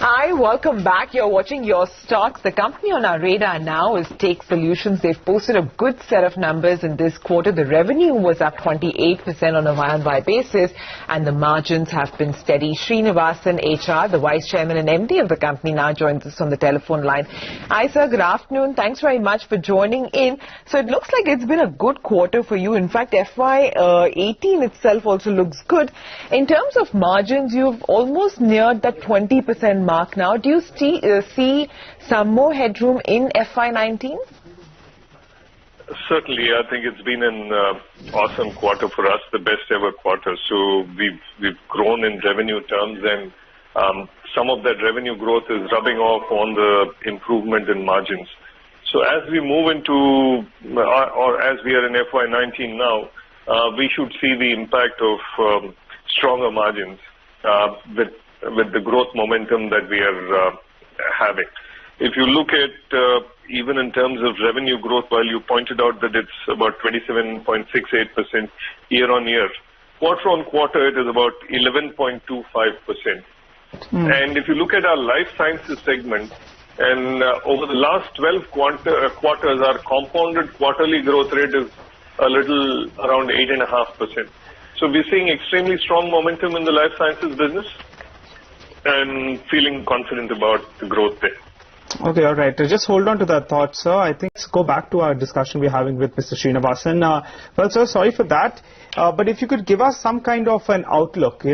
Hi, welcome back. You're watching Your Stocks. The company on our radar now is Take Solutions. They've posted a good set of numbers in this quarter. The revenue was up 28% on a Y-on-Y basis, and the margins have been steady. Srinivasan H R, the Vice Chairman and MD of the company, now joins us on the telephone line. Hi, sir. Good afternoon. Thanks very much for joining in. So it looks like it's been a good quarter for you. In fact, FY18 itself also looks good. In terms of margins, you've almost neared that 20% mark now. Do you see some more headroom in FY19? Certainly, I think it's been an awesome quarter for us, the best ever quarter. So we've grown in revenue terms, and some of that revenue growth is rubbing off on the improvement in margins. So as we move into, or as we are in FY19 now, we should see the impact of stronger margins with the growth momentum that we are having. If you look at even in terms of revenue growth, while you pointed out that it's about 27.68% year on year, quarter on quarter it is about 11.25%. And if you look at our life sciences segment, and over the last 12 quarters, our compounded quarterly growth rate is a little around 8.5%. So we're seeing extremely strong momentum in the life sciences business and feeling confident about the growth there. Okay, all right. Just hold on to that thought, sir. I think let's go back to our discussion we're having with Mr. Srinivasan. Well, sir, sorry for that. But if you could give us some kind of an outlook,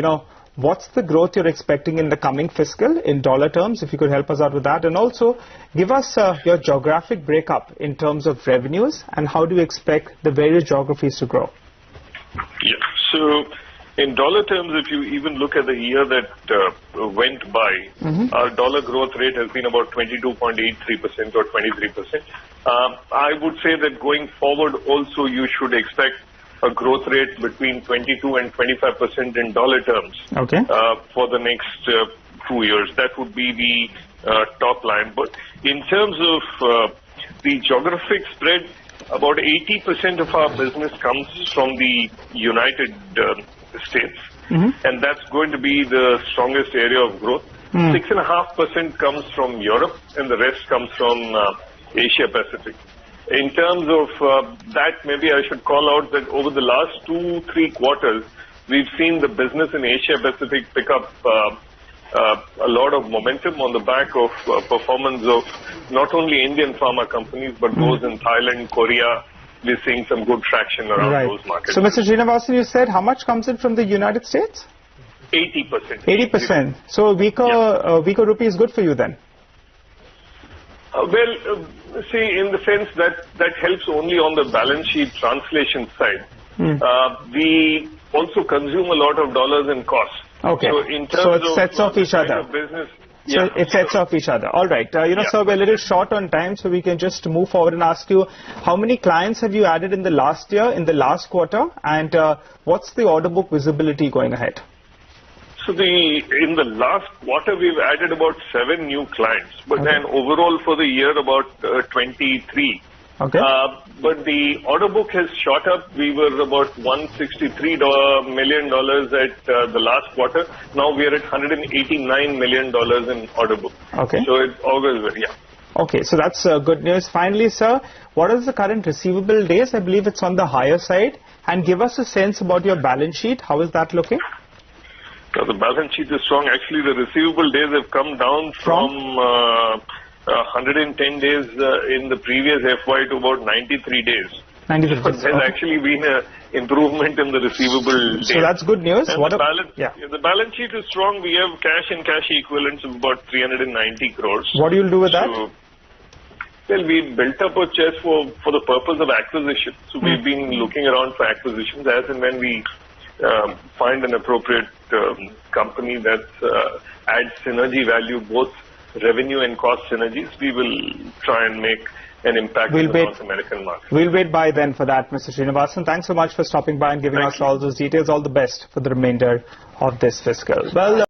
what's the growth you're expecting in the coming fiscal in dollar terms, if you could help us out with that. And also give us your geographic breakup in terms of revenues and how do you expect the various geographies to grow? Yeah, so in dollar terms, if you even look at the year that went by, our dollar growth rate has been about 22.83% or 23%. I would say that going forward also you should expect a growth rate between 22 and 25% in dollar terms for the next 2 years. That would be the top line. But in terms of the geographic spread, about 80% of our business comes from the United States, and that's going to be the strongest area of growth. 6.5% comes from Europe, and the rest comes from Asia Pacific. In terms of that, maybe I should call out that over the last 2-3 quarters, we've seen the business in Asia Pacific pick up a lot of momentum on the back of performance of not only Indian pharma companies, but those in Thailand, Korea. We're seeing some good traction around those markets. So, Mr. Srinivasan, you said how much comes in from the United States? 80%. 80%. So weaker rupee is good for you then? See, in the sense that helps only on the balance sheet translation side. We also consume a lot of dollars in costs. Okay. So in terms it sets off each other. Business, so it sets off each other. All right. Sir, we're a little short on time, so we can just move forward and ask you, how many clients have you added in the last year, in the last quarter, and what's the order book visibility going ahead? So in the last quarter, we've added about 7 new clients, but then overall for the year about 23. Okay. But the order book has shot up. We were about $163 million at the last quarter. Now we are at $189 million in order book. Okay. So it's always, Okay, so that's good news. Finally, sir, what is the current receivable days? I believe it's on the higher side. And give us a sense about your balance sheet. How is that looking? So the balance sheet is strong. Actually, the receivable days have come down from 110 days in the previous FY to about 93 days. 93 days. There's actually been an improvement in the receivable days. So that's good news. And the balance sheet is strong. We have cash and cash equivalents of about 390 crores. What do you do with that? Well, we built up a chest for the purpose of acquisition. So we've been looking around for acquisitions as and when we find an appropriate company that adds synergy value, both revenue and cost synergies, we will try and make an impact in the North American market. We'll wait by then for that, Mr. Srinivasan. Thanks so much for stopping by and giving us all those details. All the best for the remainder of this fiscal. Well.